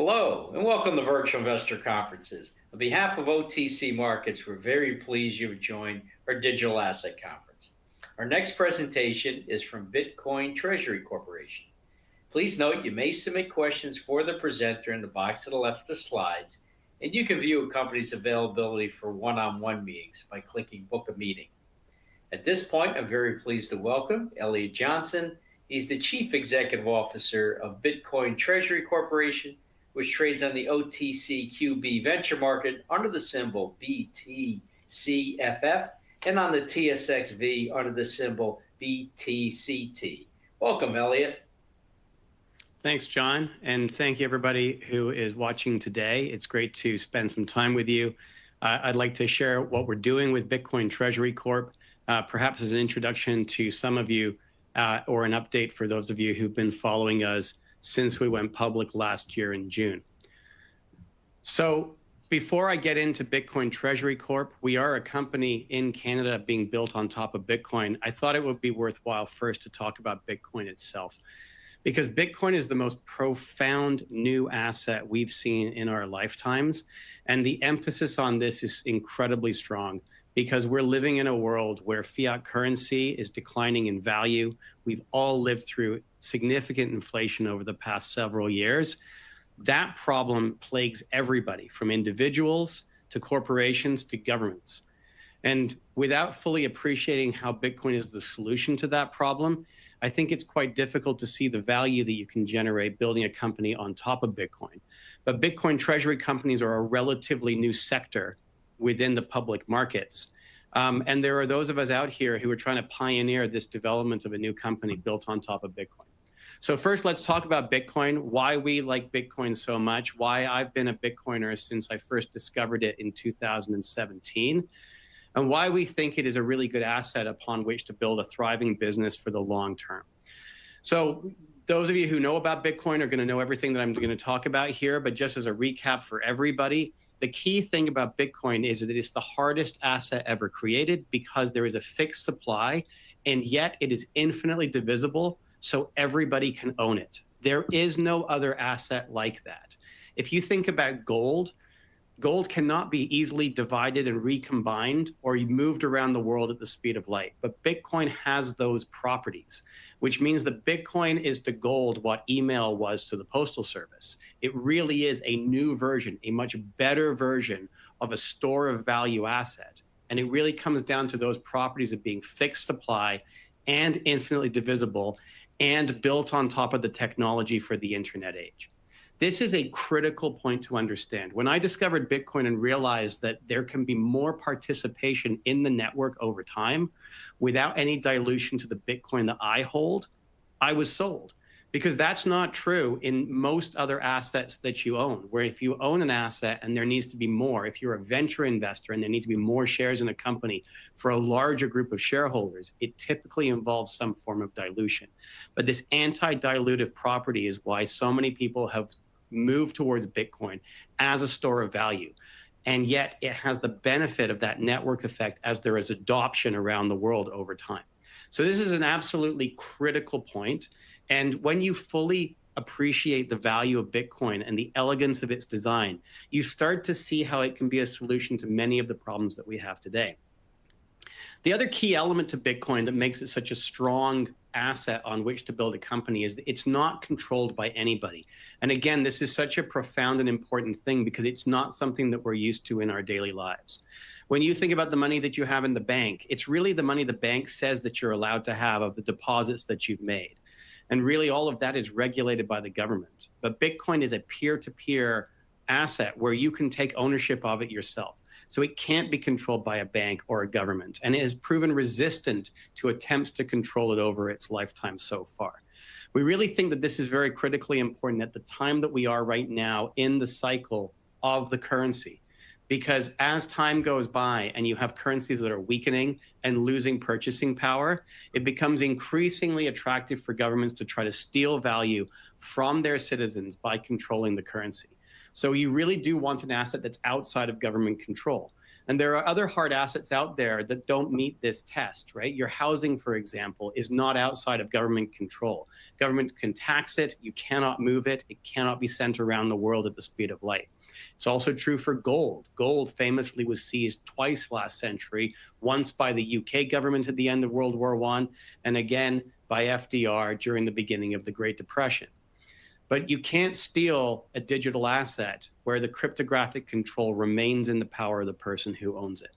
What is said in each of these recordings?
Hello, and welcome to Virtual Investor Conferences. On behalf of OTC Markets, we're very pleased you have joined our Digital Asset Conference. Our next presentation is from Bitcoin Treasury Corporation. Please note you may submit questions for the presenter in the box to the left of the slides, and you can view a company's availability for one-on-one meetings by clicking Book a Meeting. At this point, I'm very pleased to welcome Elliot Johnson. He's the Chief Executive Officer of Bitcoin Treasury Corporation, which trades on the OTCQB venture market under the symbol BTCFF and on the TSXV under the symbol BTCT. Welcome, Elliot. Thanks, John, and thank you everybody who is watching today. It's great to spend some time with you. I'd like to share what we're doing with Bitcoin Treasury Corp, perhaps as an introduction to some of you or an update for those of you who've been following us since we went public last year in June. So before I get into Bitcoin Treasury Corp, we are a company in Canada being built on top of Bitcoin. I thought it would be worthwhile first to talk about Bitcoin itself, because Bitcoin is the most profound new asset we've seen in our lifetimes. And the emphasis on this is incredibly strong because we're living in a world where fiat currency is declining in value. We've all lived through significant inflation over the past several years. That problem plagues everybody, from individuals to corporations to governments. And without fully appreciating how Bitcoin is the solution to that problem, I think it's quite difficult to see the value that you can generate building a company on top of Bitcoin. But Bitcoin treasury companies are a relatively new sector within the public markets. And there are those of us out here who are trying to pioneer this development of a new company built on top of Bitcoin. So first, let's talk about Bitcoin, why we like Bitcoin so much, why I've been a Bitcoiner since I first discovered it in 2017, and why we think it is a really good asset upon which to build a thriving business for the long term. So those of you who know about Bitcoin are going to know everything that I'm going to talk about here, but just as a recap for everybody, the key thing about Bitcoin is that it is the hardest asset ever created because there is a fixed supply, and yet it is infinitely divisible, so everybody can own it. There is no other asset like that. If you think about gold, gold cannot be easily divided and recombined or moved around the world at the speed of light. But Bitcoin has those properties, which means that Bitcoin is to gold what email was to the Postal Service. It really is a new version, a much better version of a store of value asset. And it really comes down to those properties of being fixed supply and infinitely divisible and built on top of the technology for the internet age. This is a critical point to understand. When I discovered Bitcoin and realized that there can be more participation in the network over time without any dilution to the Bitcoin that I hold, I was sold. Because that's not true in most other assets that you own, where if you own an asset and there needs to be more, if you're a venture investor and there need to be more shares in a company for a larger group of shareholders, it typically involves some form of dilution. But this anti-dilutive property is why so many people have moved towards Bitcoin as a store of value. And yet it has the benefit of that network effect as there is adoption around the world over time. So this is an absolutely critical point. And when you fully appreciate the value of Bitcoin and the elegance of its design, you start to see how it can be a solution to many of the problems that we have today. The other key element to Bitcoin that makes it such a strong asset on which to build a company is that it's not controlled by anybody. And again, this is such a profound and important thing because it's not something that we're used to in our daily lives. When you think about the money that you have in the bank, it's really the money the bank says that you're allowed to have of the deposits that you've made. And really all of that is regulated by the government. But Bitcoin is a peer-to-peer asset where you can take ownership of it yourself. So it can't be controlled by a bank or a government. And it has proven resistant to attempts to control it over its lifetime so far. We really think that this is very critically important at the time that we are right now in the cycle of the currency. Because as time goes by and you have currencies that are weakening and losing purchasing power, it becomes increasingly attractive for governments to try to steal value from their citizens by controlling the currency. So you really do want an asset that's outside of government control. And there are other hard assets out there that don't meet this test, right? Your housing, for example, is not outside of government control. Governments can tax it. You cannot move it. It cannot be sent around the world at the speed of light. It's also true for gold. Gold famously was seized twice last century, once by the UK government at the end of World War I, and again by FDR during the beginning of the Great Depression. But you can't steal a digital asset where the cryptographic control remains in the power of the person who owns it.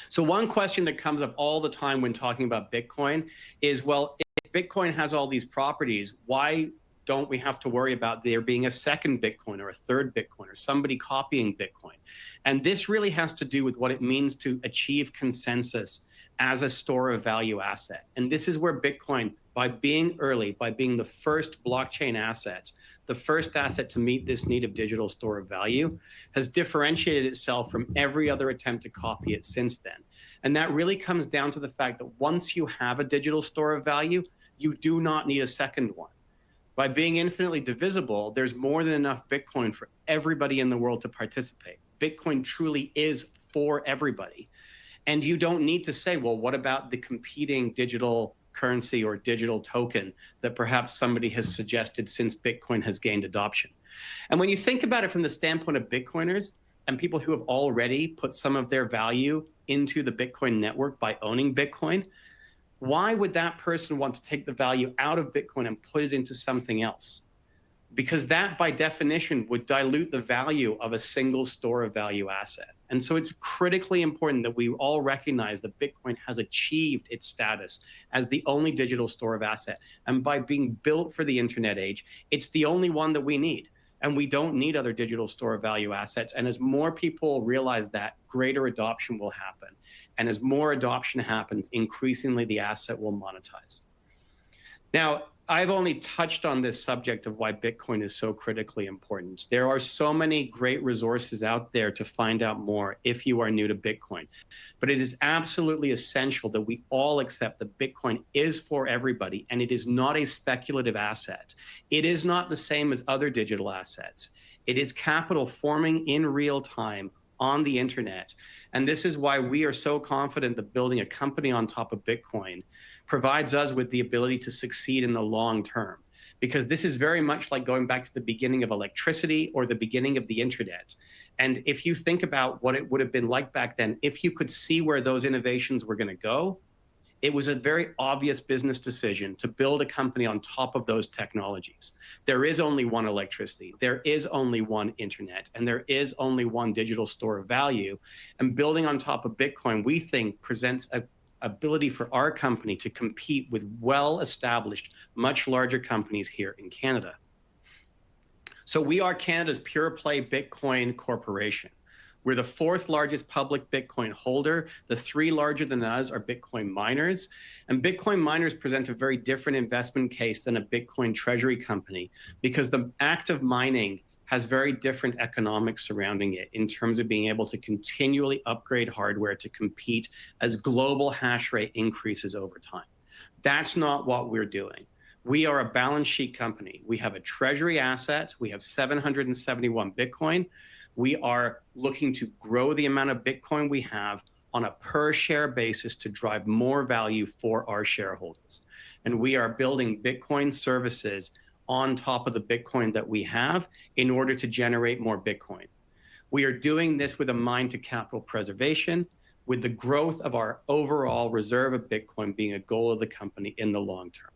So one question that comes up all the time when talking about Bitcoin is, well, if Bitcoin has all these properties, why don't we have to worry about there being a second Bitcoin or a third Bitcoin or somebody copying Bitcoin? And this really has to do with what it means to achieve consensus as a store of value asset. And this is where Bitcoin, by being early, by being the first blockchain asset, the first asset to meet this need of digital store of value, has differentiated itself from every other attempt to copy it since then. And that really comes down to the fact that once you have a digital store of value, you do not need a second one. By being infinitely divisible, there's more than enough Bitcoin for everybody in the world to participate. Bitcoin truly is for everybody. And you don't need to say, well, what about the competing digital currency or digital token that perhaps somebody has suggested since Bitcoin has gained adoption? And when you think about it from the standpoint of Bitcoiners and people who have already put some of their value into the Bitcoin network by owning Bitcoin, why would that person want to take the value out of Bitcoin and put it into something else? Because that, by definition, would dilute the value of a single store of value asset. And so it's critically important that we all recognize that Bitcoin has achieved its status as the only digital store of asset. And by being built for the internet age, it's the only one that we need. And we don't need other digital store of value assets. And as more people realize that, greater adoption will happen. And as more adoption happens, increasingly the asset will monetize. Now, I've only touched on this subject of why Bitcoin is so critically important. There are so many great resources out there to find out more if you are new to Bitcoin. But it is absolutely essential that we all accept that Bitcoin is for everybody, and it is not a speculative asset. It is not the same as other digital assets. It is capital forming in real time on the internet. And this is why we are so confident that building a company on top of Bitcoin provides us with the ability to succeed in the long term. Because this is very much like going back to the beginning of electricity or the beginning of the internet. And if you think about what it would have been like back then, if you could see where those innovations were going to go, it was a very obvious business decision to build a company on top of those technologies. There is only one electricity, there is only one internet, and there is only one digital store of value. And building on top of Bitcoin, we think presents an ability for our company to compete with well-established, much larger companies here in Canada. So we are Canada's pure play Bitcoin corporation. We're the fourth largest public Bitcoin holder. The three larger than us are Bitcoin miners. And Bitcoin miners present a very different investment case than a Bitcoin treasury company because the act of mining has very different economics surrounding it in terms of being able to continually upgrade hardware to compete as global hash rate increases over time. That's not what we're doing. We are a balance sheet company. We have a treasury asset. We have 771 Bitcoin. We are looking to grow the amount of Bitcoin we have on a per share basis to drive more value for our shareholders. And we are building Bitcoin services on top of the Bitcoin that we have in order to generate more Bitcoin. We are doing this with a mind to capital preservation, with the growth of our overall reserve of Bitcoin being a goal of the company in the long term.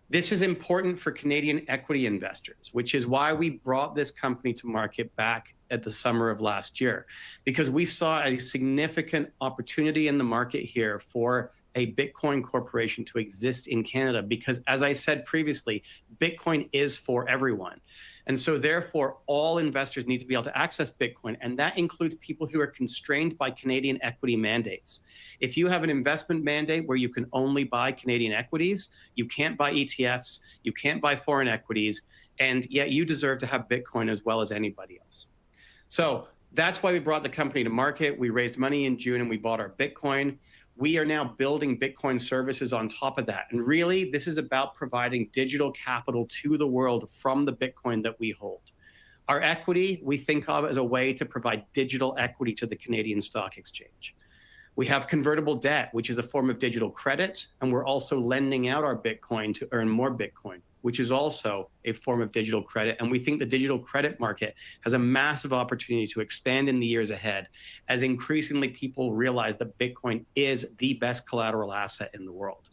This is important for Canadian equity investors, which is why we brought this company to market back at the summer of last year, because we saw a significant opportunity in the market here for a Bitcoin corporation to exist in Canada, because as I said previously, Bitcoin is for everyone. And so therefore, all investors need to be able to access Bitcoin. And that includes people who are constrained by Canadian equity mandates. If you have an investment mandate where you can only buy Canadian equities, you can't buy ETFs, you can't buy foreign equities, and yet you deserve to have Bitcoin as well as anybody else. So that's why we brought the company to market. We raised money in June and we bought our Bitcoin. We are now building Bitcoin services on top of that. And really, this is about providing digital capital to the world from the Bitcoin that we hold. Our equity, we think of as a way to provide digital equity to the Canadian Stock Exchange. We have convertible debt, which is a form of digital credit, and we're also lending out our Bitcoin to earn more Bitcoin, which is also a form of digital credit. And we think the digital credit market has a massive opportunity to expand in the years ahead as increasingly people realize that Bitcoin is the best collateral asset in the world.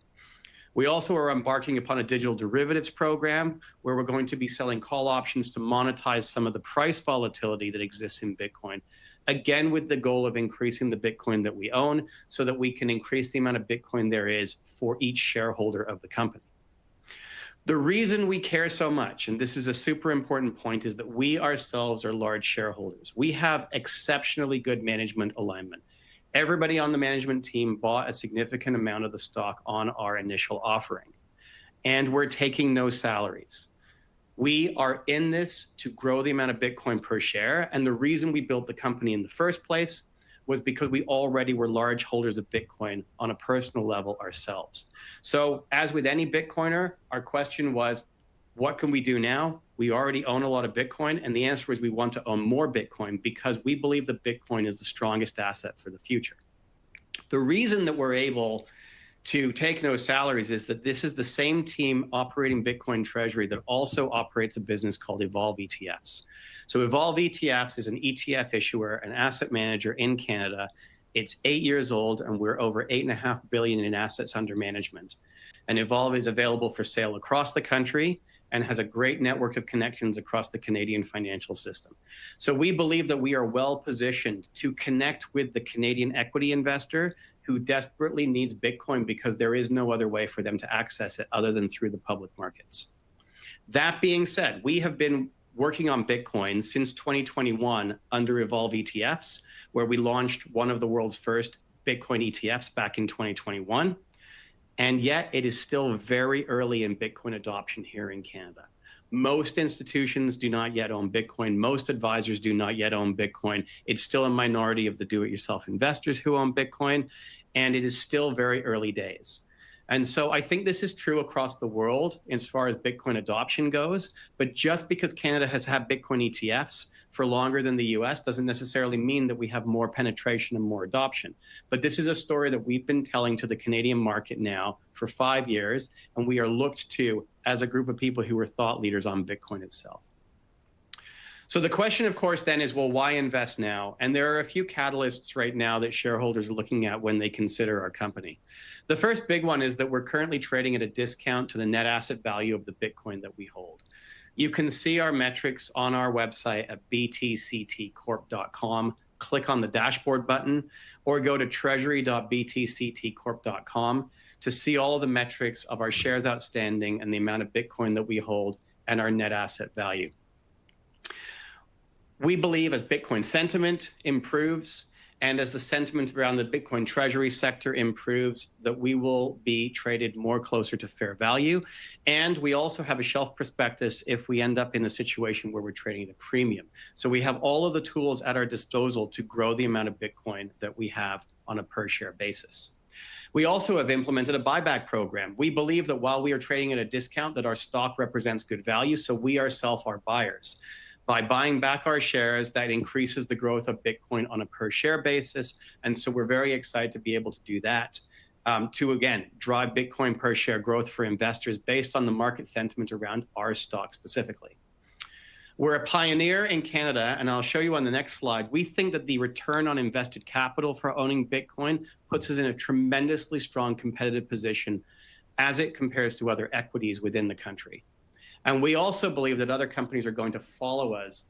We also are embarking upon a digital derivatives program where we're going to be selling call options to monetize some of the price volatility that exists in Bitcoin, again, with the goal of increasing the Bitcoin that we own so that we can increase the amount of Bitcoin there is for each shareholder of the company. The reason we care so much, and this is a super important point, is that we ourselves are large shareholders. We have exceptionally good management alignment. Everybody on the management team bought a significant amount of the stock on our initial offering, and we're taking no salaries. We are in this to grow the amount of Bitcoin per share, and the reason we built the company in the first place was because we already were large holders of Bitcoin on a personal level ourselves. So as with any Bitcoiner, our question was, what can we do now? We already own a lot of Bitcoin, and the answer is we want to own more Bitcoin because we believe that Bitcoin is the strongest asset for the future. The reason that we're able to take no salaries is that this is the same team operating Bitcoin Treasury that also operates a business called Evolve ETFs. So Evolve ETFs is an ETF issuer, an asset manager in Canada. It's 8 years old, and we're over $8.5 billion in assets under management. And Evolve is available for sale across the country and has a great network of connections across the Canadian financial system. So we believe that we are well positioned to connect with the Canadian equity investor who desperately needs Bitcoin because there is no other way for them to access it other than through the public markets. That being said, we have been working on Bitcoin since 2021 under Evolve ETFs, where we launched one of the world's first Bitcoin ETFs back in 2021. And yet it is still very early in Bitcoin adoption here in Canada. Most institutions do not yet own Bitcoin. Most advisors do not yet own Bitcoin. It's still a minority of the do-it-yourself investors who own Bitcoin, and it is still very early days. And so I think this is true across the world as far as Bitcoin adoption goes. But just because Canada has had Bitcoin ETFs for longer than the US doesn't necessarily mean that we have more penetration and more adoption. But this is a story that we've been telling to the Canadian market now for 5 years, and we are looked to as a group of people who are thought leaders on Bitcoin itself. So the question, of course, then is, well, why invest now? And there are a few catalysts right now that shareholders are looking at when they consider our company. The first big one is that we're currently trading at a discount to the net asset value of the Bitcoin that we hold. You can see our metrics on our website at btctcorp.com. Click on the dashboard button or go to treasury.btctcorp.com to see all of the metrics of our shares outstanding and the amount of Bitcoin that we hold and our net asset value. We believe as Bitcoin sentiment improves and as the sentiment around the Bitcoin treasury sector improves, that we will be traded more closer to fair value. And we also have a shelf prospectus if we end up in a situation where we're trading at a premium. So we have all of the tools at our disposal to grow the amount of Bitcoin that we have on a per share basis. We also have implemented a buyback program. We believe that while we are trading at a discount, that our stock represents good value, so we ourselves are buyers. By buying back our shares, that increases the growth of Bitcoin on a per share basis. And so we're very excited to be able to do that to, again, drive Bitcoin per share growth for investors based on the market sentiment around our stock specifically. We're a pioneer in Canada, and I'll show you on the next slide. We think that the return on invested capital for owning Bitcoin puts us in a tremendously strong competitive position as it compares to other equities within the country. And we also believe that other companies are going to follow us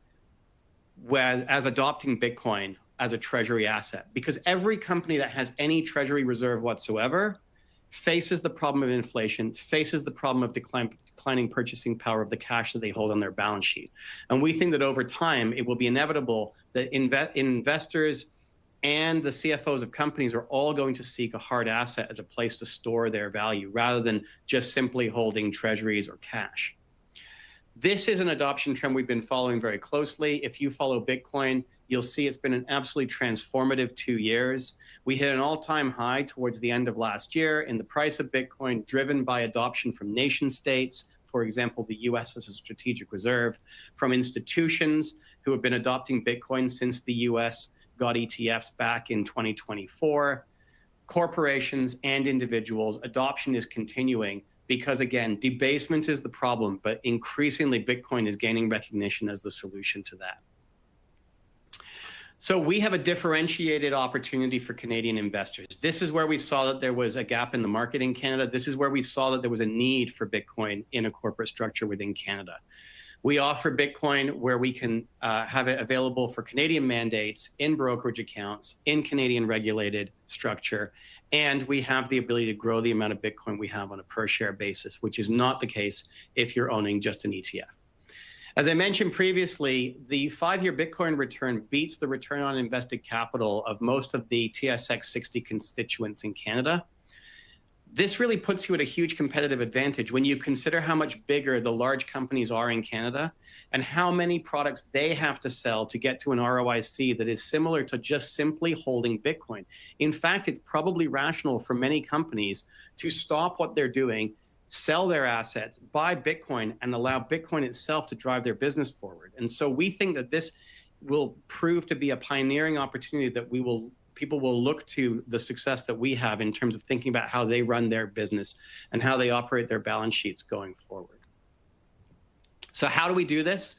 as adopting Bitcoin as a treasury asset, because every company that has any treasury reserve whatsoever faces the problem of inflation, faces the problem of declining purchasing power of the cash that they hold on their balance sheet. And we think that over time, it will be inevitable that investors and the CFOs of companies are all going to seek a hard asset as a place to store their value rather than just simply holding treasuries or cash. This is an adoption trend we've been following very closely. If you follow Bitcoin, you'll see it's been an absolutely transformative 2 years. We hit an all-time high towards the end of last year in the price of Bitcoin, driven by adoption from nation states, for example, the US as a strategic reserve, from institutions who have been adopting Bitcoin since the US got ETFs back in 2024, corporations and individuals. Adoption is continuing because, again, debasement is the problem, but increasingly Bitcoin is gaining recognition as the solution to that. So we have a differentiated opportunity for Canadian investors. This is where we saw that there was a gap in the market in Canada. This is where we saw that there was a need for Bitcoin in a corporate structure within Canada. We offer Bitcoin where we can have it available for Canadian mandates, in brokerage accounts, in Canadian regulated structure, and we have the ability to grow the amount of Bitcoin we have on a per share basis, which is not the case if you're owning just an ETF. As I mentioned previously, the 5-year Bitcoin return beats the return on invested capital of most of the TSX60 constituents in Canada. This really puts you at a huge competitive advantage when you consider how much bigger the large companies are in Canada and how many products they have to sell to get to an ROIC that is similar to just simply holding Bitcoin. In fact, it's probably rational for many companies to stop what they're doing, sell their assets, buy Bitcoin, and allow Bitcoin itself to drive their business forward. And so we think that this will prove to be a pioneering opportunity that people will look to the success that we have in terms of thinking about how they run their business and how they operate their balance sheets going forward. So how do we do this?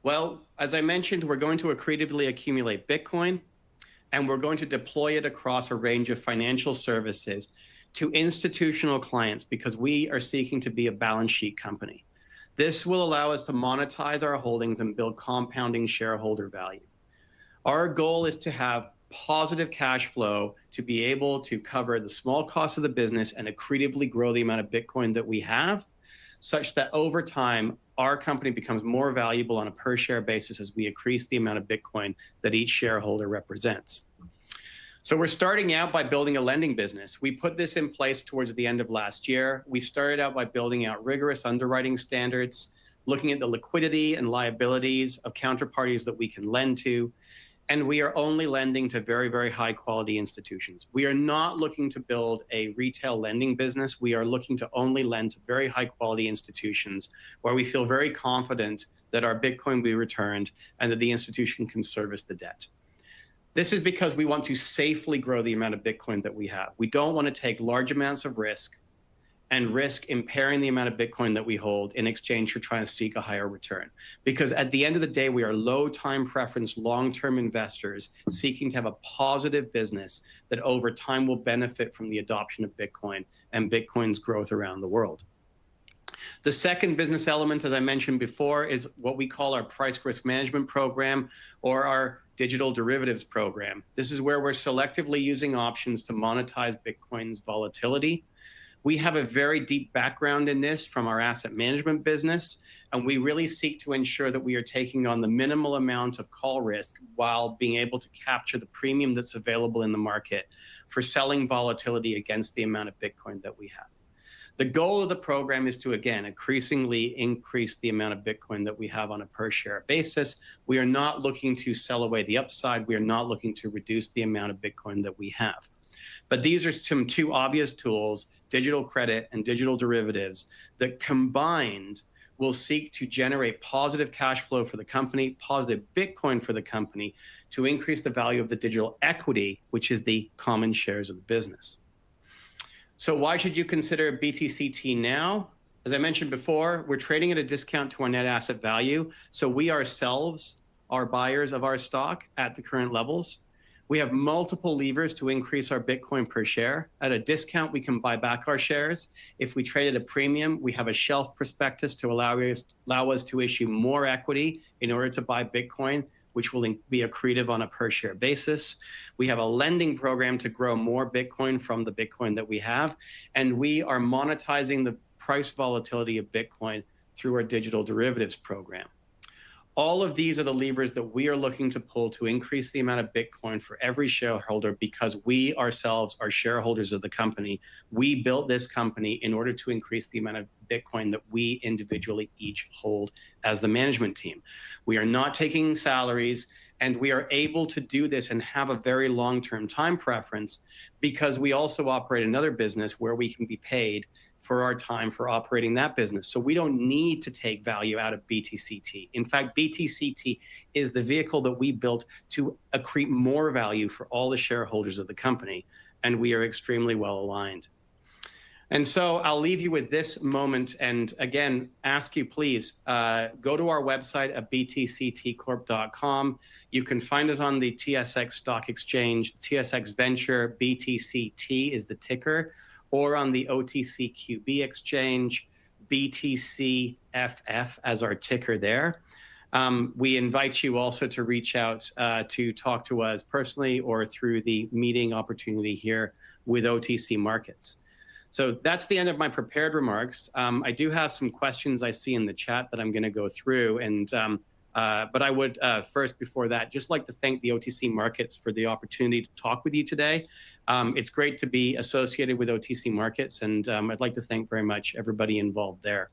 Well, as I mentioned, we're going to accretively accumulate Bitcoin, and we're going to deploy it across a range of financial services to institutional clients because we are seeking to be a balance sheet company. This will allow us to monetize our holdings and build compounding shareholder value. Our goal is to have positive cash flow to be able to cover the small costs of the business and accretively grow the amount of Bitcoin that we have, such that over time, our company becomes more valuable on a per share basis as we increase the amount of Bitcoin that each shareholder represents. So we're starting out by building a lending business. We put this in place towards the end of last year. We started out by building out rigorous underwriting standards, looking at the liquidity and liabilities of counterparties that we can lend to. And we are only lending to very, very high quality institutions. We are not looking to build a retail lending business. We are looking to only lend to very high quality institutions where we feel very confident that our Bitcoin will be returned and that the institution can service the debt. This is because we want to safely grow the amount of Bitcoin that we have. We don't want to take large amounts of risk and risk impairing the amount of Bitcoin that we hold in exchange for trying to seek a higher return. Because at the end of the day, we are low time preference, long-term investors seeking to have a positive business that over time will benefit from the adoption of Bitcoin and Bitcoin's growth around the world. The second business element, as I mentioned before, is what we call our price risk management program or our digital derivatives program. This is where we're selectively using options to monetize Bitcoin's volatility. We have a very deep background in this from our asset management business, and we really seek to ensure that we are taking on the minimal amount of call risk while being able to capture the premium that's available in the market for selling volatility against the amount of Bitcoin that we have. The goal of the program is to, again, increasingly increase the amount of Bitcoin that we have on a per share basis. We are not looking to sell away the upside. We are not looking to reduce the amount of Bitcoin that we have. But these are some two obvious tools, digital credit and digital derivatives, that combined will seek to generate positive cash flow for the company, positive Bitcoin for the company, to increase the value of the digital equity, which is the common shares of the business. So why should you consider BTCT now? As I mentioned before, we're trading at a discount to our net asset value. So we ourselves are buyers of our stock at the current levels. We have multiple levers to increase our Bitcoin per share. At a discount, we can buy back our shares. If we trade at a premium, we have a shelf prospectus to allow us to issue more equity in order to buy Bitcoin, which will be accretive on a per share basis. We have a lending program to grow more Bitcoin from the Bitcoin that we have. And we are monetizing the price volatility of Bitcoin through our digital derivatives program. All of these are the levers that we are looking to pull to increase the amount of Bitcoin for every shareholder because we ourselves are shareholders of the company. We built this company in order to increase the amount of Bitcoin that we individually each hold as the management team. We are not taking salaries, and we are able to do this and have a very long-term time preference because we also operate another business where we can be paid for our time for operating that business. So we don't need to take value out of BTCT. In fact, BTCT is the vehicle that we built to accrete more value for all the shareholders of the company, and we are extremely well aligned. And so I'll leave you with this moment and again, ask you please, go to our website at btctcorp.com. You can find us on the TSX Stock Exchange, TSX Venture, BTCT is the ticker, or on the OTCQB exchange, BTCFF as our ticker there. We invite you also to reach out to talk to us personally or through the meeting opportunity here with OTC Markets. So that's the end of my prepared remarks. I do have some questions I see in the chat that I'm going to go through, and but I would first, before that, just like to thank the OTC Markets for the opportunity to talk with you today. It's great to be associated with OTC Markets, and I'd like to thank very much everybody involved there.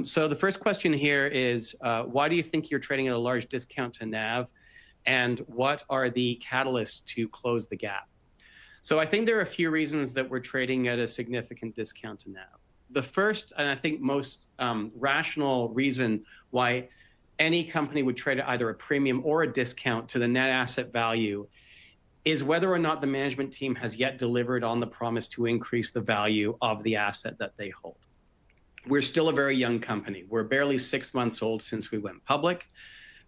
So the first question here is, why do you think you're trading at a large discount to NAV, and what are the catalysts to close the gap? So I think there are a few reasons that we're trading at a significant discount to NAV. The first, and I think most rational reason why any company would trade at either a premium or a discount to the net asset value is whether or not the management team has yet delivered on the promise to increase the value of the asset that they hold. We're still a very young company. We're barely 6 months old since we went public.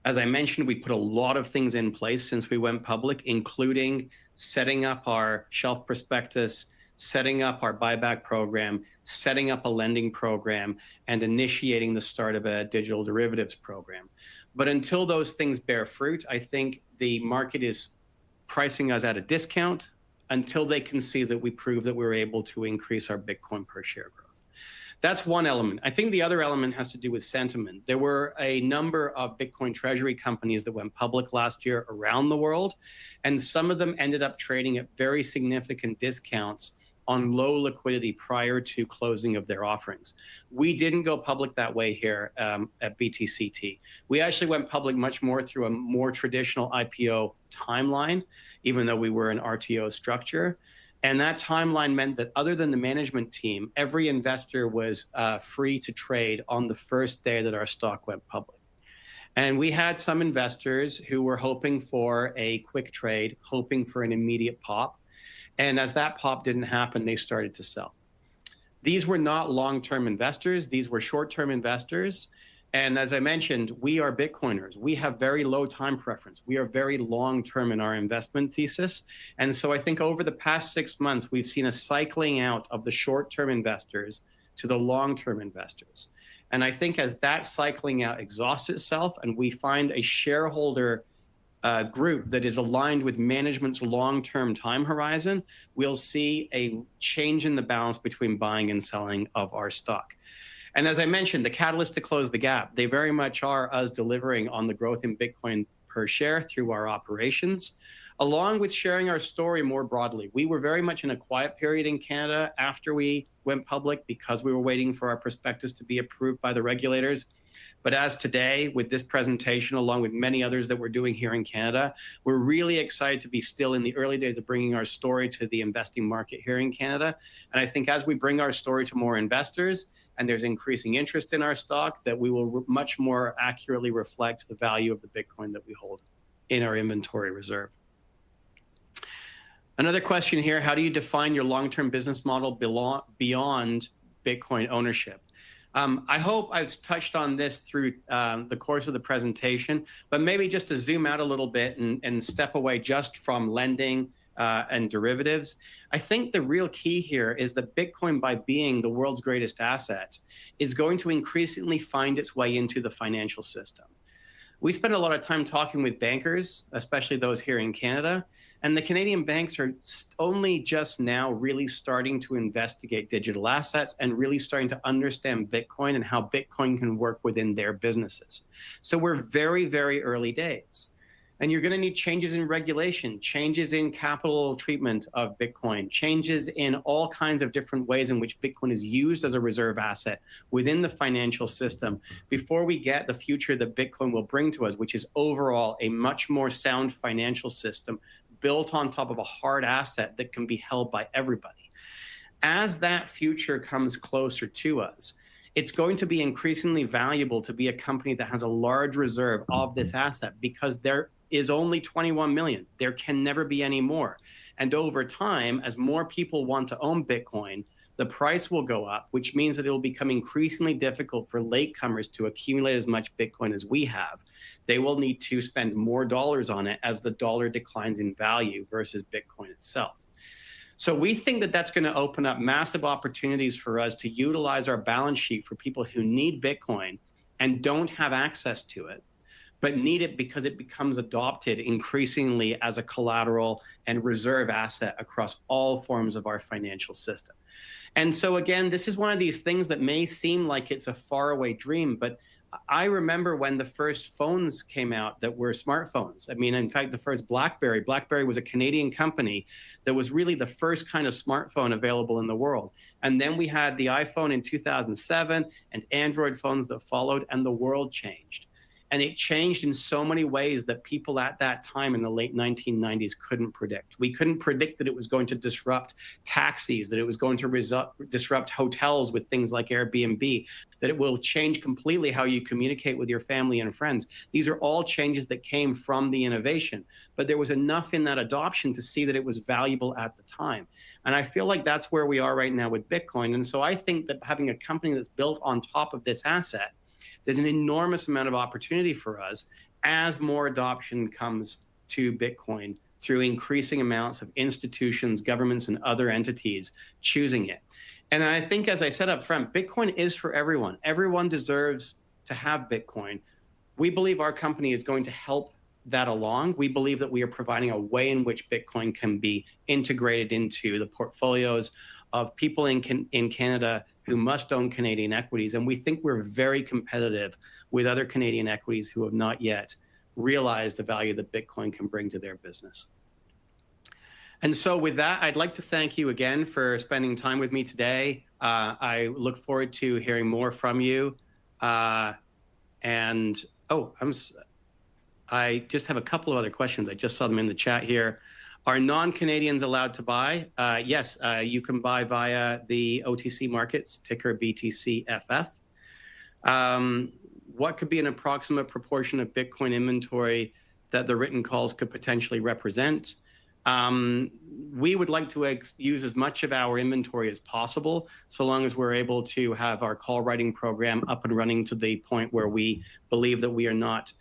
As I mentioned, we put a lot of things in place since we went public, including setting up our shelf prospectus, setting up our buyback program, setting up a lending program, and initiating the start of a digital derivatives program. But until those things bear fruit, I think the market is pricing us at a discount until they can see that we prove that we're able to increase our Bitcoin per share growth. That's one element. I think the other element has to do with sentiment. There were a number of Bitcoin treasury companies that went public last year around the world, and some of them ended up trading at very significant discounts on low liquidity prior to closing of their offerings. We didn't go public that way here at BTCT. We actually went public much more through a more traditional IPO timeline, even though we were an RTO structure. And that timeline meant that other than the management team, every investor was free to trade on the first day that our stock went public. And we had some investors who were hoping for a quick trade, hoping for an immediate pop. And as that pop didn't happen, they started to sell. These were not long-term investors. These were short-term investors. And as I mentioned, we are Bitcoiners. We have very low time preference. We are very long-term in our investment thesis. And so I think over the past 6 months, we've seen a cycling out of the short-term investors to the long-term investors. And I think as that cycling out exhausts itself and we find a shareholder group that is aligned with management's long-term time horizon, we'll see a change in the balance between buying and selling of our stock. And as I mentioned, the catalyst to close the gap, they very much are us delivering on the growth in Bitcoin per share through our operations, along with sharing our story more broadly. We were very much in a quiet period in Canada after we went public because we were waiting for our prospectus to be approved by the regulators. But as today, with this presentation, along with many others that we're doing here in Canada, we're really excited to be still in the early days of bringing our story to the investing market here in Canada. And I think as we bring our story to more investors, and there's increasing interest in our stock, that we will much more accurately reflect the value of the Bitcoin that we hold in our inventory reserve. Another question here, how do you define your long-term business model beyond Bitcoin ownership? I hope I've touched on this through the course of the presentation, but maybe just to zoom out a little bit and step away just from lending and derivatives. I think the real key here is that Bitcoin, by being the world's greatest asset, is going to increasingly find its way into the financial system. We spend a lot of time talking with bankers, especially those here in Canada, and the Canadian banks are only just now really starting to investigate digital assets and really starting to understand Bitcoin and how Bitcoin can work within their businesses. So we're very, very early days. And you're going to need changes in regulation, changes in capital treatment of Bitcoin, changes in all kinds of different ways in which Bitcoin is used as a reserve asset within the financial system before we get the future that Bitcoin will bring to us, which is overall a much more sound financial system built on top of a hard asset that can be held by everybody. As that future comes closer to us, it's going to be increasingly valuable to be a company that has a large reserve of this asset, because there is only 21 million. There can never be any more. And over time, as more people want to own Bitcoin, the price will go up, which means that it will become increasingly difficult for latecomers to accumulate as much Bitcoin as we have. They will need to spend more dollars on it as the dollar declines in value versus Bitcoin itself. So we think that that's going to open up massive opportunities for us to utilize our balance sheet for people who need Bitcoin and don't have access to it, but need it because it becomes adopted increasingly as a collateral and reserve asset across all forms of our financial system. And so again, this is one of these things that may seem like it's a faraway dream, but I remember when the first phones came out that were smartphones. I mean, in fact, the first BlackBerry was a Canadian company that was really the first kind of smartphone available in the world. And then we had the iPhone in 2007 and Android phones that followed, and the world changed. And it changed in so many ways that people at that time in the late 1990s couldn't predict. We couldn't predict that it was going to disrupt taxis, that it was going to disrupt hotels with things like Airbnb, that it will change completely how you communicate with your family and friends. These are all changes that came from the innovation, but there was enough in that adoption to see that it was valuable at the time. And I feel like that's where we are right now with Bitcoin. And so I think that having a company that's built on top of this asset, there's an enormous amount of opportunity for us as more adoption comes to Bitcoin through increasing amounts of institutions, governments, and other entities choosing it. And I think, as I said up front, Bitcoin is for everyone. Everyone deserves to have Bitcoin. We believe our company is going to help that along. We believe that we are providing a way in which Bitcoin can be integrated into the portfolios of people in Canada who must own Canadian equities. And we think we're very competitive with other Canadian equities who have not yet realized the value that Bitcoin can bring to their business. And so with that, I'd like to thank you again for spending time with me today. I look forward to hearing more from you. I just have a couple of other questions. I just saw them in the chat here. Are non-Canadians allowed to buy? Yes, you can buy via the OTC markets, ticker BTCFF. What could be an approximate proportion of Bitcoin inventory that the written calls could potentially represent? We would like to use as much of our inventory as possible, so long as we're able to have our call writing program up and running to the point where we believe that we are not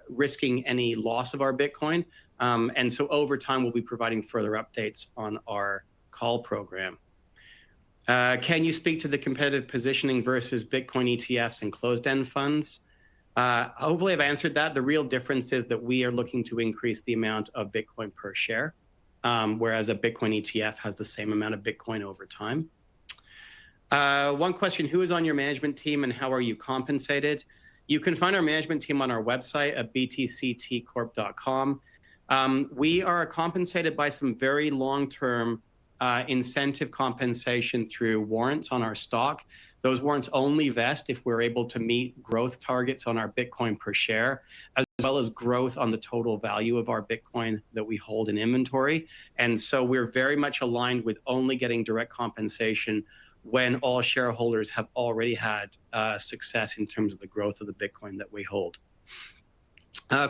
risking any loss of our Bitcoin. And so over time, we'll be providing further updates on our call program. Can you speak to the competitive positioning versus Bitcoin ETFs and closed-end funds? Hopefully I've answered that. The real difference is that we are looking to increase the amount of Bitcoin per share, whereas a Bitcoin ETF has the same amount of Bitcoin over time. One question, who is on your management team and how are you compensated? You can find our management team on our website at btctcorp.com. We are compensated by some very long-term incentive compensation through warrants on our stock. Those warrants only vest if we're able to meet growth targets on our Bitcoin per share, as well as growth on the total value of our Bitcoin that we hold in inventory. And so we're very much aligned with only getting direct compensation when all shareholders have already had success in terms of the growth of the Bitcoin that we hold.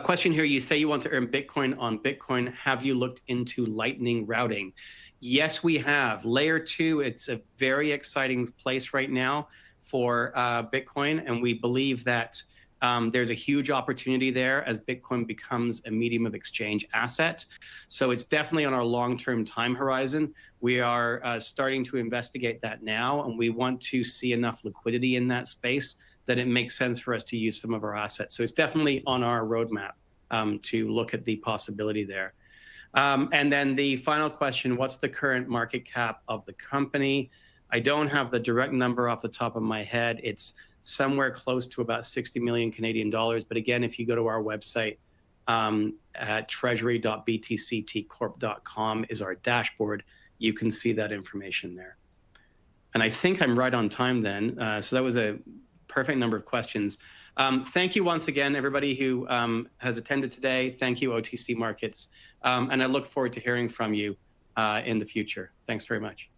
Question here, you say you want to earn Bitcoin on Bitcoin. Have you looked into Lightning routing? Yes, we have. Layer 2, it's a very exciting place right now for Bitcoin, and we believe that there's a huge opportunity there as Bitcoin becomes a medium of exchange asset. So it's definitely on our long-term time horizon. We are starting to investigate that now, and we want to see enough liquidity in that space that it makes sense for us to use some of our assets. So it's definitely on our roadmap to look at the possibility there. And then the final question, what's the current market cap of the company? I don't have the direct number off the top of my head. It's somewhere close to about 60 million Canadian dollars. But again, if you go to our website at treasury.btctcorp.com is our dashboard, you can see that information there. And I think I'm right on time then. So that was a perfect number of questions. Thank you once again, everybody who has attended today. Thank you, OTC Markets. And I look forward to hearing from you in the future. Thanks very much.